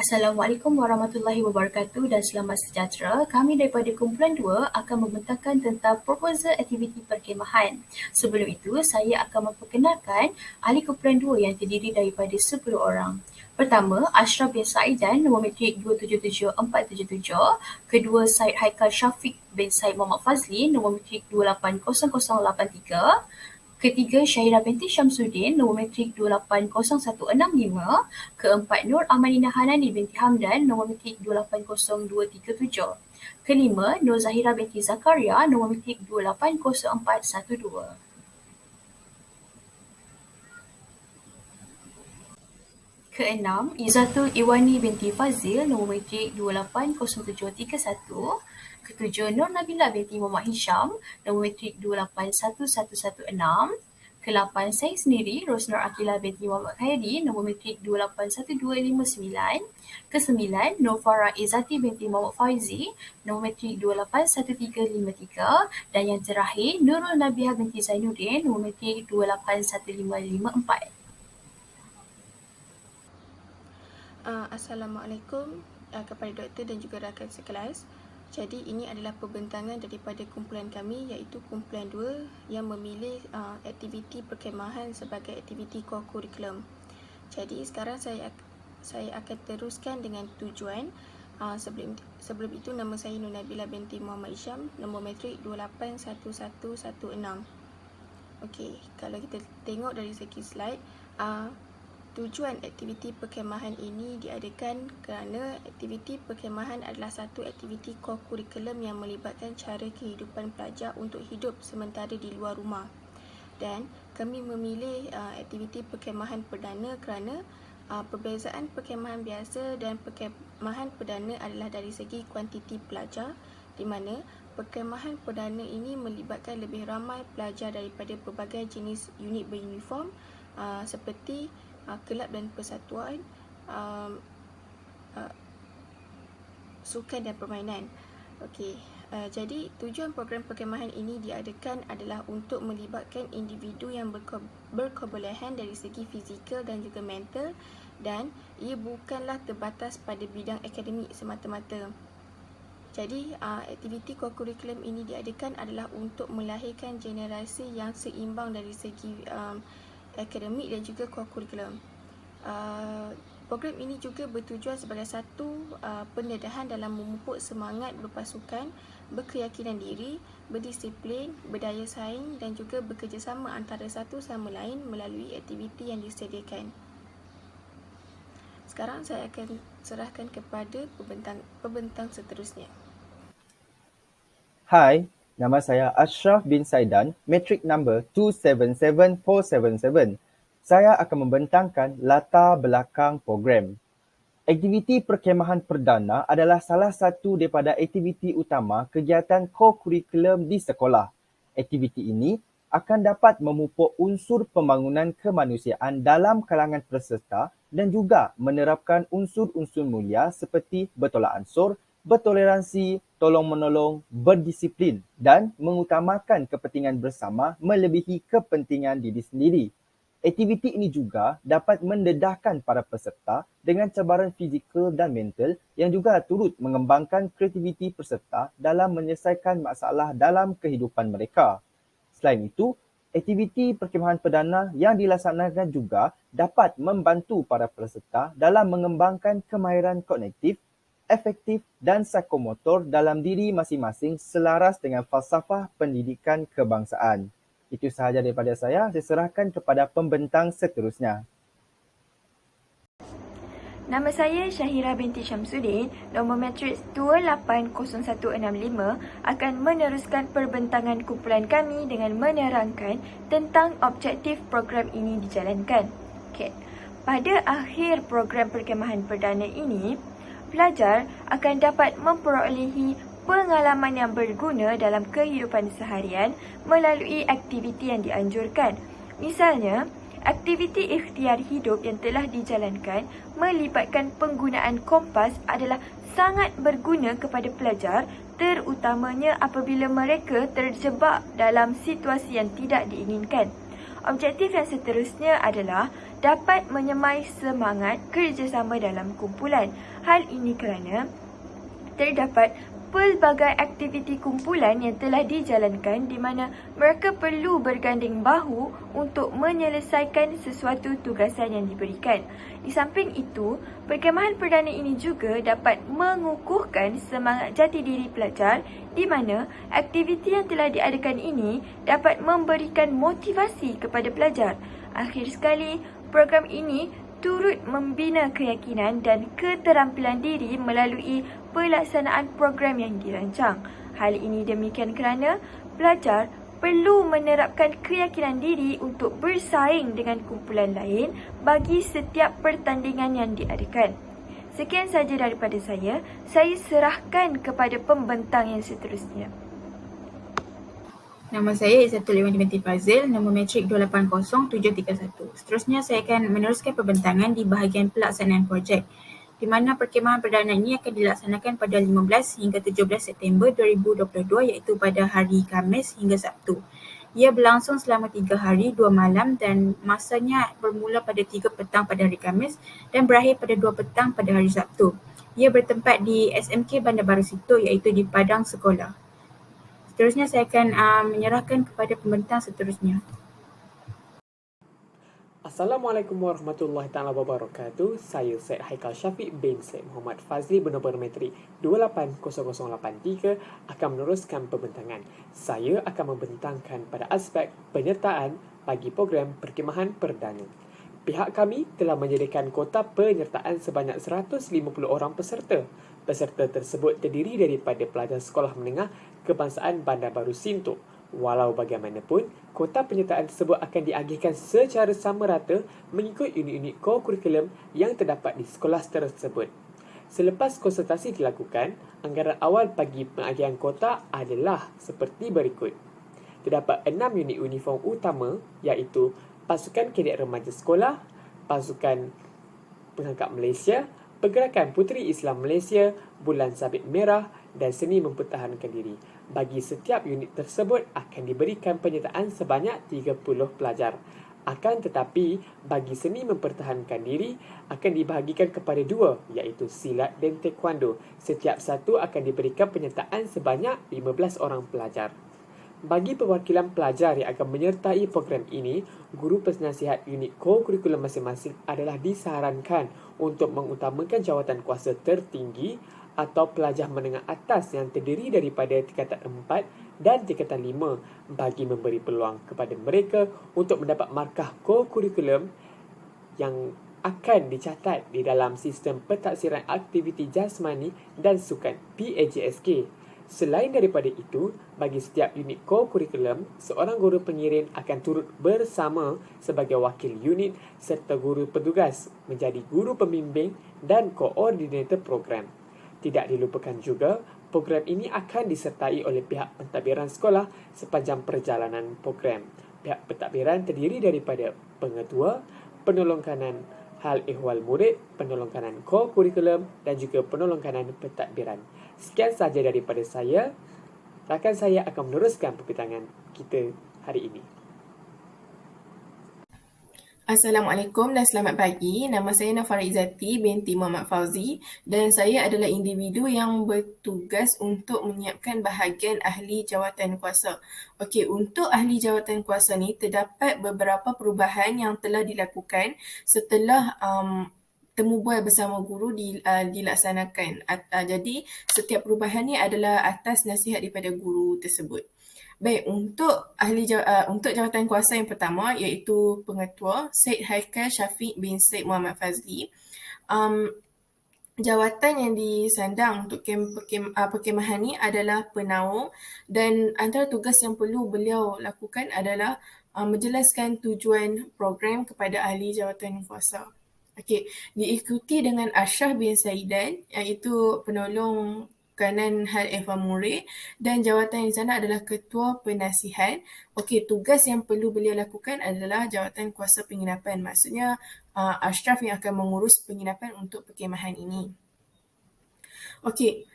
Assalamualaikum warahmatullahi wabarakatuh dan selamat sejahtera. Kami daripada kumpulan 2 akan membentangkan tentang proposal aktiviti perkhemahan. Sebelum itu, saya akan memperkenalkan ahli kumpulan 2 yang terdiri daripada 10 orang. Pertama, Ashraf bin Saidan, nombor metrik 277-477. Kedua, Syed Haikal Syafiq bin Syed Muhammad Fazli, nombor metrik 280083. Ketiga, Syahira binti Syamsuddin, nombor metrik 280165. Keempat, Nur Amanina Hanani binti Hamdan, nombor metrik 280237. Kelima, Nur Zahira binti Zakaria, nombor metrik 280412. Keenam, Izzatul Iwani binti Fazil, nombor metrik 280731. Ketujuh, Nur Nabila binti Muhammad Hisham, nombor metrik 281116. Kelapan, saya sendiri, Rosnur Akilah binti Muhammad Khairi, nombor metrik 281259. Kesembilan, Nur Farah Izzati binti Muhammad Faizi, nombor metrik 281353. Dan yang terakhir, Nurul Nabiha binti Zainuddin, nombor metrik 281554. Assalamualaikum kepada doktor dan juga rakan sekelas. Jadi ini adalah pembentangan daripada kumpulan kami, iaitu kumpulan 2 yang memilih aktiviti perkhemahan sebagai aktiviti core curriculum. Jadi sekarang saya akan teruskan dengan tujuan. Sebelum itu, nama saya Nur Nabila binti Muhammad Hisham, nombor metrik 281116. Okey, kalau kita tengok dari segi slide, tujuan aktiviti perkhemahan ini diadakan kerana aktiviti perkhemahan adalah satu aktiviti core curriculum yang melibatkan cara kehidupan pelajar untuk hidup sementara di luar rumah. Dan kami memilih aktiviti perkhemahan perdana kerana perbezaan perkhemahan biasa dan perkhemahan perdana adalah dari segi kuantiti pelajar, di mana perkhemahan perdana ini melibatkan lebih ramai pelajar daripada pelbagai jenis unit beruniform seperti kelab dan persatuan, sukan dan permainan. Okey, jadi tujuan program perkhemahan ini diadakan adalah untuk melibatkan individu yang berkebolehan dari segi fizikal dan juga mental, dan ia bukanlah terbatas pada bidang akademik semata-mata. Jadi aktiviti core curriculum ini diadakan adalah untuk melahirkan generasi yang seimbang dari segi akademik dan juga core curriculum. Program ini juga bertujuan sebagai satu pendedahan dalam memupuk semangat berpasukan, berkeyakinan diri, berdisiplin, berdaya saing dan juga bekerjasama antara satu sama lain melalui aktiviti yang disediakan. Sekarang saya akan serahkan kepada pembentang seterusnya. Hai, nama saya Ashraf bin Saidan, metrik number 277477. Saya akan membentangkan latar belakang program. Aktiviti perkhemahan perdana adalah salah satu daripada aktiviti utama kegiatan core curriculum di sekolah. Aktiviti ini akan dapat memupuk unsur pembangunan kemanusiaan dalam kalangan peserta dan juga menerapkan unsur-unsur mulia seperti bertolak ansur, bertoleransi, tolong-menolong, berdisiplin dan mengutamakan kepentingan bersama melebihi kepentingan diri sendiri. Aktiviti ini juga dapat mendedahkan para peserta dengan cabaran fizikal dan mental yang juga turut mengembangkan kreativiti peserta dalam menyelesaikan masalah dalam kehidupan mereka. Selain itu, aktiviti perkhemahan perdana yang dilaksanakan juga dapat membantu para peserta dalam mengembangkan kemahiran kognitif, efektif dan psikomotor dalam diri masing-masing selaras dengan falsafah pendidikan kebangsaan. Itu sahaja daripada saya serahkan kepada pembentang seterusnya. Nama saya Syahira binti Syamsuddin, nombor matrik 280165 akan meneruskan perbentangan kumpulan kami dengan menerangkan tentang objektif program ini dijalankan. Okay. Pada akhir program perkhemahan perdana ini, pelajar akan dapat memperolehi pengalaman yang berguna dalam kehidupan seharian melalui aktiviti yang dianjurkan. Misalnya, aktiviti ikhtiar hidup yang telah dijalankan melibatkan penggunaan kompas adalah sangat berguna kepada pelajar, terutamanya apabila mereka terjebak dalam situasi yang tidak diinginkan. Objektif yang seterusnya adalah dapat menyemai semangat kerjasama dalam kumpulan. Hal ini kerana terdapat pelbagai aktiviti kumpulan yang telah dijalankan di mana mereka perlu berganding bahu untuk menyelesaikan sesuatu tugasan yang diberikan. Di samping itu, perkemahan perdana ini juga dapat mengukuhkan semangat jati diri pelajar di mana aktiviti yang telah diadakan ini dapat memberikan motivasi kepada pelajar. Akhir sekali, program ini turut membina keyakinan dan keterampilan diri melalui pelaksanaan program yang dirancang. Hal ini demikian kerana pelajar perlu menerapkan keyakinan diri untuk bersaing dengan kumpulan lain bagi setiap pertandingan yang diadakan. Sekian sahaja daripada saya serahkan kepada pembentang yang seterusnya. Nama saya Izzatul Iwan binti Fazil, nombor matrik 280731. Seterusnya saya akan meneruskan pembentangan di bahagian pelaksanaan projek, di mana perkemahan perdana ini akan dilaksanakan pada 15 hingga 17 September 2022 iaitu pada hari Khamis hingga Sabtu. Ia berlangsung selama 3 hari 2 malam dan masanya bermula pada 3 petang pada hari Khamis dan berakhir pada 2 petang pada hari Sabtu. Ia bertempat di SMK Bandar Baru Situ iaitu di Padang Sekolah. Seterusnya saya akan menyerahkan kepada pembentang seterusnya. Assalamualaikum warahmatullahi taala wabarakatuh. Saya Syed Haikal Syafiq bin Syed Muhammad Fazli bernombor matrik 280083 akan meneruskan pembentangan. Saya akan membentangkan pada aspek penyertaan bagi program perkemahan perdana. Pihak kami telah menyediakan kota penyertaan sebanyak 150 orang peserta. Peserta tersebut terdiri daripada pelajar sekolah menengah kebangsaan Bandar Baru Sintok. Walau bagaimanapun, kota penyertaan tersebut akan diagihkan secara sama rata mengikut unit-unit core kurikulum yang terdapat di sekolah tersebut. Selepas konsultasi dilakukan, anggaran awal bagi pengagihan kota adalah seperti berikut. Terdapat 6 unit uniform utama iaitu Pasukan Kadet Remaja Sekolah, Pasukan Pengangkat Malaysia, Pergerakan Puteri Islam Malaysia, Bulan Sabit Merah dan Seni Mempertahankan Diri. Bagi setiap unit tersebut akan diberikan penyertaan sebanyak 30 pelajar. Akan tetapi, bagi Seni Mempertahankan Diri akan dibahagikan kepada 2 iaitu Silat dan Taekwondo. Setiap satu akan diberikan penyertaan sebanyak 15 orang pelajar. Bagi perwakilan pelajar yang akan menyertai program ini, guru penasihat unit core kurikulum masing-masing adalah disarankan untuk mengutamakan jawatan kuasa tertinggi atau pelajar menengah atas yang terdiri daripada tingkatan 4 dan tingkatan 5 bagi memberi peluang kepada mereka untuk mendapat markah core kurikulum yang akan dicatat di dalam sistem pentaksiran aktiviti jasmani dan sukan PAJSK. Selain daripada itu, bagi setiap unit core kurikulum, seorang guru pengiring akan turut bersama sebagai wakil unit serta guru petugas menjadi guru pembimbing dan koordinator program. Tidak dilupakan juga, program ini akan disertai oleh pihak pentadbiran sekolah sepanjang perjalanan program. Pihak pentadbiran terdiri daripada pengetua, penolong kanan hal ehwal murid, penolong kanan core kurikulum dan juga penolong kanan pentadbiran. Sekian sahaja daripada saya. Rakan saya akan meneruskan perbincangan kita hari ini. Assalamualaikum dan selamat pagi. Nama saya Nafara Izzati binti Muhammad Fauzi dan saya adalah individu yang bertugas untuk menyiapkan bahagian ahli jawatan kuasa. Okey, untuk ahli jawatan kuasa ni terdapat beberapa perubahan yang telah dilakukan setelah temu bual bersama guru dilaksanakan. Jadi setiap perubahan ni adalah atas nasihat daripada guru tersebut. Baik, untuk untuk jawatan kuasa yang pertama iaitu pengetua Syed Haikal Syafiq bin Syed Muhammad Fazli. Jawatan yang disandang untuk perkemahan ni adalah penaung dan antara tugas yang perlu beliau lakukan adalah menjelaskan tujuan program kepada ahli jawatan kuasa. Okey, diikuti dengan Ashraf bin Saidan iaitu penolong kanan hal ehwal murid dan jawatan yang di sana adalah ketua penasihat. Okey, tugas yang perlu beliau lakukan adalah jawatan kuasa penginapan. Maksudnya Ashraf yang akan mengurus penginapan untuk perkemahan ini. Okey,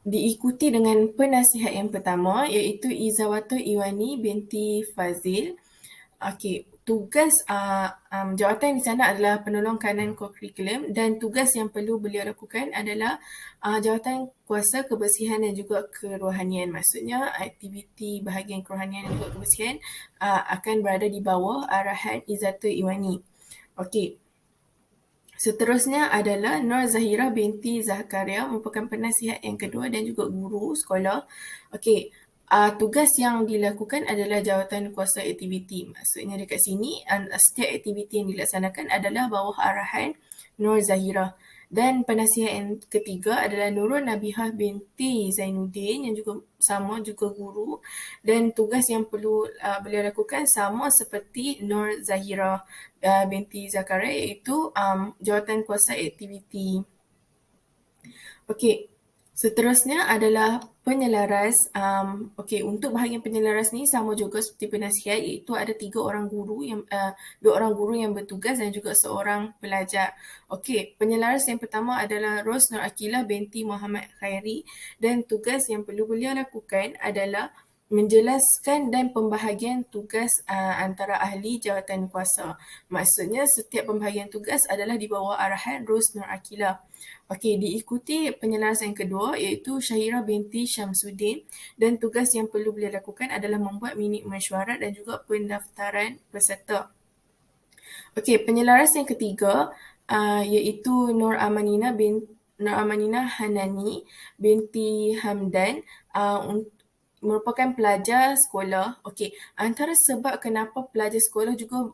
diikuti dengan penasihat yang pertama iaitu Izzawatu Iwani binti Fazil. Okey, tugas jawatan yang di sana adalah penolong kanan kokurikulum dan tugas yang perlu beliau lakukan adalah jawatan kuasa kebersihan dan juga kerohanian. Maksudnya aktiviti bahagian kerohanian dan juga kebersihan akan berada di bawah arahan Izzatul Iwani. Okey. Seterusnya adalah Nur Zahira binti Zakaria, merupakan penasihat yang kedua dan juga guru sekolah. Okey, tugas yang dilakukan adalah jawatan kuasa aktiviti. Maksudnya dekat sini setiap aktiviti yang dilaksanakan adalah bawah arahan Nur Zahira. Dan penasihat yang ketiga adalah Nurul Nabihah binti Zainuddin yang juga sama juga guru, dan tugas yang perlu beliau lakukan sama seperti Nur Zahira binti Zakaria, iaitu jawatan kuasa aktiviti. Okey, seterusnya adalah penyelaras. Okey, untuk bahagian penyelaras ni sama juga seperti penasihat, iaitu ada 3 orang guru yang 2 orang guru yang bertugas dan juga seorang pelajar. Okey, penyelaras yang pertama adalah Ros Nur Akilah binti Muhammad Khairi, dan tugas yang perlu beliau lakukan adalah menjelaskan dan pembahagian tugas antara ahli jawatan kuasa. Maksudnya setiap pembahagian tugas adalah di bawah arahan Ros Nur Akilah. Okey, diikuti penyelaras yang kedua iaitu Syahira binti Syamsuddin, dan tugas yang perlu beliau lakukan adalah membuat minit mesyuarat dan juga pendaftaran peserta. Okey, penyelaras yang ketiga iaitu Nur Amanina Hanani binti Hamdan, merupakan pelajar sekolah. Okey, antara sebab kenapa pelajar sekolah juga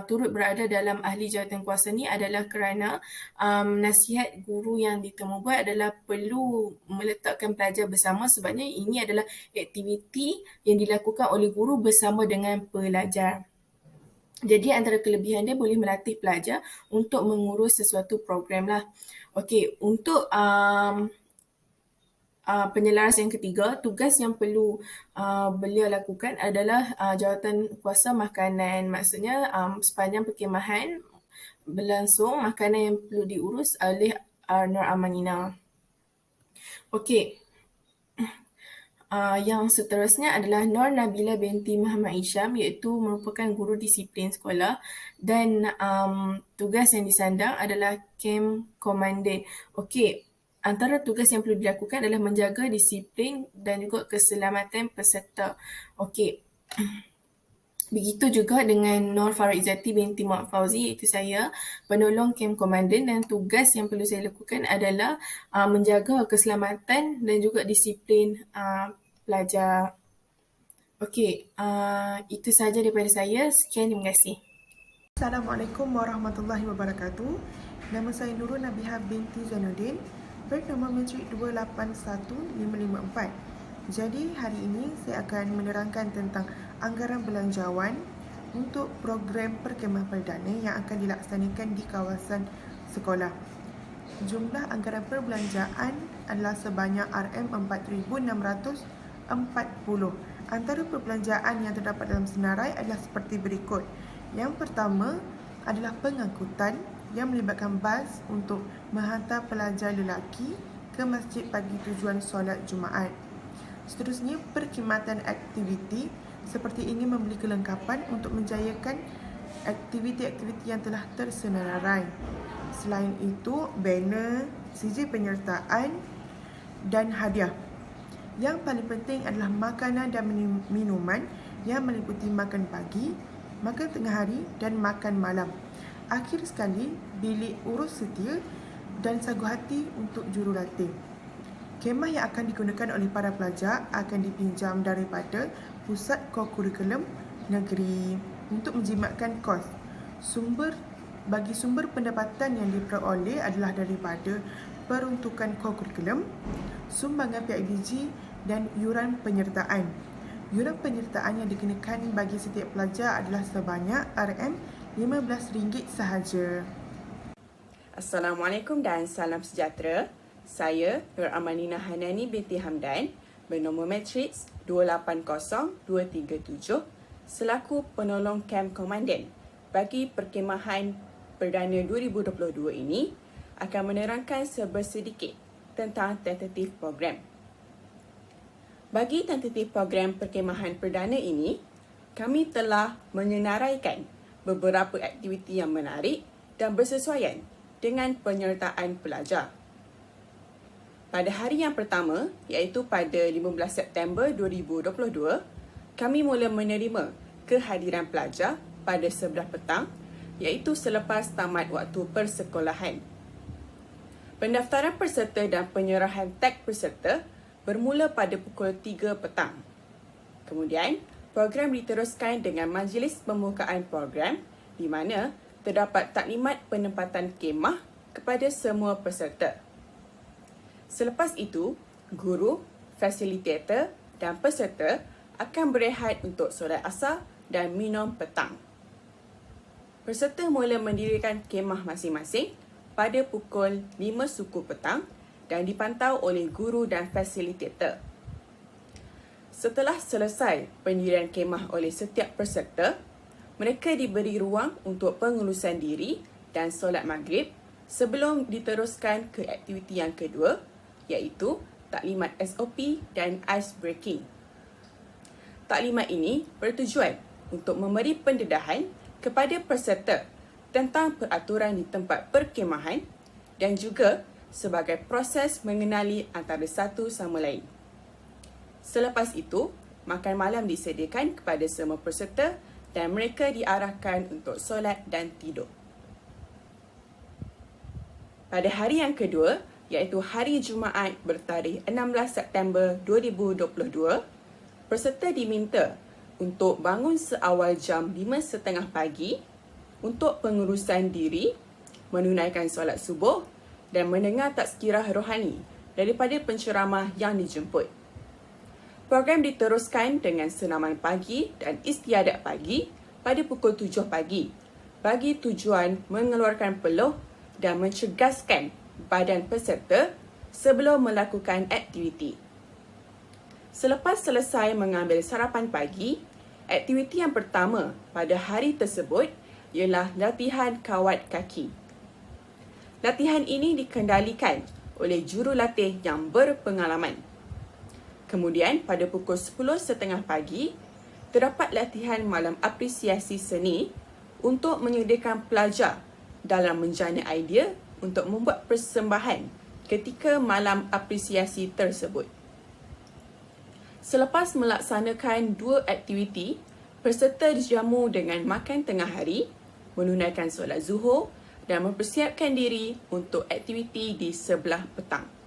turut berada dalam ahli jawatan kuasa ni adalah kerana nasihat guru yang ditemu buat adalah perlu meletakkan pelajar bersama, sebabnya ini adalah aktiviti yang dilakukan oleh guru bersama dengan pelajar. Jadi antara kelebihan dia boleh melatih pelajar untuk mengurus sesuatu program lah. Okey, untuk penyelaras yang ketiga, tugas yang perlu beliau lakukan adalah jawatan kuasa makanan. Maksudnya sepanjang perkhemahan berlangsung, makanan yang perlu diurus oleh Nur Amanina. Okey. Yang seterusnya adalah Nur Nabila binti Muhammad Isham, iaitu merupakan guru disiplin sekolah, dan tugas yang disandang adalah camp komandan. Okey, antara tugas yang perlu dilakukan adalah menjaga disiplin dan juga keselamatan peserta. Okey. Begitu juga dengan Nur Farah Izzati binti Muhammad Fauzi, iaitu saya, penolong camp komandan, dan tugas yang perlu saya lakukan adalah menjaga keselamatan dan juga disiplin pelajar. Okey, itu sahaja daripada saya. Sekian, terima kasih. Assalamualaikum warahmatullahi wabarakatuh. Nama saya Nurul Nabihah binti Zainuddin, bernombor matrik 281554. Jadi hari ini saya akan menerangkan tentang anggaran belanjawan untuk program perkhemahan perdana yang akan dilaksanakan di kawasan sekolah. Jumlah anggaran perbelanjaan adalah sebanyak RM4,640. Antara perbelanjaan yang terdapat dalam senarai adalah seperti berikut. Yang pertama adalah pengangkutan yang melibatkan bas untuk menghantar pelajar lelaki ke masjid pagi tujuan solat Jumaat. Seterusnya, perkhidmatan aktiviti seperti ini membeli kelengkapan untuk menjayakan aktiviti-aktiviti yang telah tersenarai. Selain itu, banner, sijil penyertaan dan hadiah. Yang paling penting adalah makanan dan minuman yang meliputi makan pagi, makan tengah hari dan makan malam. Akhir sekali, bilik urus setia dan sagu hati untuk jurulatih. Kemah yang akan digunakan oleh para pelajar akan dipinjam daripada Pusat Kokurikulum Negeri untuk menjimatkan kos. Bagi sumber pendapatan yang diperoleh adalah daripada peruntukan kokurikulum, sumbangan PIBG dan yuran penyertaan. Yuran penyertaan yang dikenakan bagi setiap pelajar adalah sebanyak RM15 sahaja. Assalamualaikum dan salam sejahtera. Saya Nur Amanina Hanani binti Hamdan, bernombor matriks 280237, selaku penolong camp komandan bagi perkhemahan perdana 2022 ini, akan menerangkan sebersedikit tentang tentatif program. Bagi tentatif program perkhemahan perdana ini, kami telah menyenaraikan beberapa aktiviti yang menarik dan bersesuaian dengan penyertaan pelajar. Pada hari yang pertama, iaitu pada 15 September 2022, kami mula menerima kehadiran pelajar pada 11 petang, iaitu selepas tamat waktu persekolahan. Pendaftaran peserta dan penyerahan tag peserta bermula pada pukul 3 petang. Kemudian, program diteruskan dengan majlis pembukaan program di mana terdapat taklimat penempatan kemah kepada semua peserta. Selepas itu, guru, fasilitator dan peserta akan berehat untuk solat asar dan minum petang. Peserta mula mendirikan kemah masing-masing pada pukul 5 suku petang dan dipantau oleh guru dan fasilitator. Setelah selesai pendirian kemah oleh setiap peserta, mereka diberi ruang untuk pengurusan diri dan solat maghrib sebelum diteruskan ke aktiviti yang kedua, iaitu taklimat SOP dan ice breaking. Taklimat ini bertujuan untuk memberi pendedahan kepada peserta tentang peraturan di tempat perkemahan dan juga sebagai proses mengenali antara satu sama lain. Selepas itu, makan malam disediakan kepada semua peserta dan mereka diarahkan untuk solat dan tidur. Pada hari yang kedua, iaitu hari Jumaat bertarikh 16 September 2022, peserta diminta untuk bangun seawal jam 5.30 pagi untuk pengurusan diri, menunaikan solat subuh dan mendengar tazkirah rohani daripada penceramah yang dijemput. Program diteruskan dengan senaman pagi dan istiadat pagi pada pukul 7 pagi bagi tujuan mengeluarkan peluh dan mencegaskan badan peserta sebelum melakukan aktiviti. Selepas selesai mengambil sarapan pagi, aktiviti yang pertama pada hari tersebut ialah latihan kawat kaki. Latihan ini dikendalikan oleh jurulatih yang berpengalaman. Kemudian pada pukul 10.30 pagi, terdapat latihan malam apresiasi seni untuk menyediakan pelajar dalam menjana idea untuk membuat persembahan ketika malam apresiasi tersebut. Selepas melaksanakan 2 aktiviti, peserta dijamu dengan makan tengah hari, menunaikan solat zuhur dan mempersiapkan diri untuk aktiviti di sebelah petang.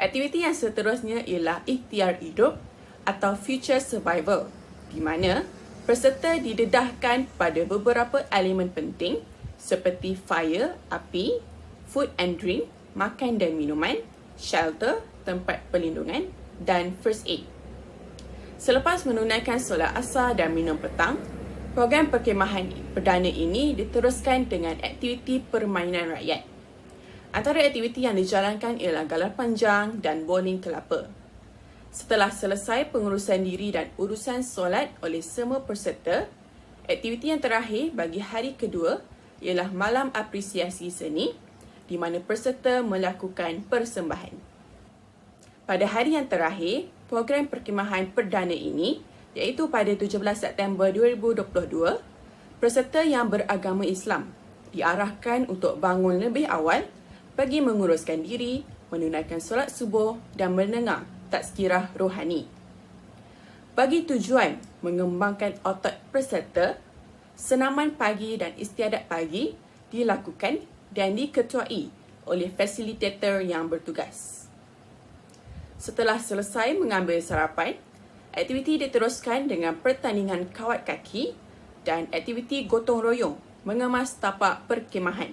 Aktiviti yang seterusnya ialah ikhtiar hidup atau future survival, di mana peserta didedahkan pada beberapa elemen penting seperti fire, api, food and drink, makan dan minuman, shelter, tempat perlindungan dan first aid. Selepas menunaikan solat asar dan minum petang, program perkemahan perdana ini diteruskan dengan aktiviti permainan rakyat. Antara aktiviti yang dijalankan ialah galah panjang dan bowling kelapa. Setelah selesai pengurusan diri dan urusan solat oleh semua peserta, aktiviti yang terakhir bagi hari kedua ialah malam apresiasi seni di mana peserta melakukan persembahan. Pada hari yang terakhir, program perkemahan perdana ini iaitu pada 17 September 2022, peserta yang beragama Islam diarahkan untuk bangun lebih awal bagi menguruskan diri, menunaikan solat subuh dan mendengar tazkirah rohani. Bagi tujuan mengembangkan otot peserta, senaman pagi dan istiadat pagi dilakukan dan diketuai oleh fasilitator yang bertugas. Setelah selesai mengambil sarapan, aktiviti diteruskan dengan pertandingan kawat kaki dan aktiviti gotong royong mengemas tapak perkemahan.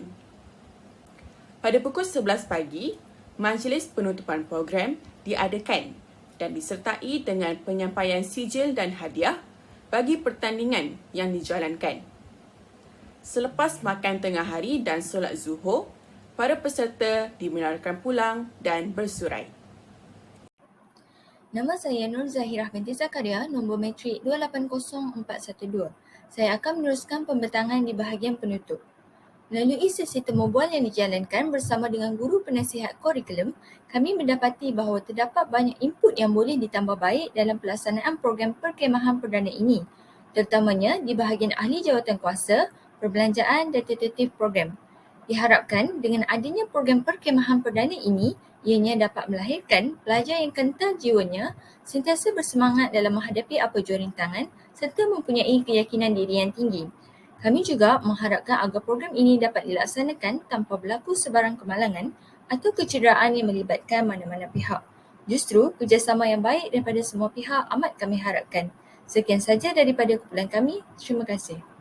Pada pukul 11 pagi, majlis penutupan program diadakan dan disertai dengan penyampaian sijil dan hadiah bagi pertandingan yang dijalankan. Selepas makan tengah hari dan solat zuhur, para peserta dibenarkan pulang dan bersurai. Nama saya Nur Zahirah binti Zakaria, nombor matrik 280412. Saya akan meneruskan pembentangan di bahagian penutup. Melalui sesi temu bual yang dijalankan bersama dengan guru penasihat kurikulum, kami mendapati bahawa terdapat banyak input yang boleh ditambah baik dalam pelaksanaan program perkhemahan perdana ini, terutamanya di bahagian ahli jawatankuasa, perbelanjaan dan tentatif program. Diharapkan dengan adanya program perkhemahan perdana ini, ianya dapat melahirkan pelajar yang kental jiwanya, sentiasa bersemangat dalam menghadapi apa jua rintangan serta mempunyai keyakinan diri yang tinggi. Kami juga mengharapkan agar program ini dapat dilaksanakan tanpa berlaku sebarang kemalangan atau kecederaan yang melibatkan mana-mana pihak. Justru, kerjasama yang baik daripada semua pihak amat kami harapkan. Sekian saja daripada kumpulan kami. Terima kasih.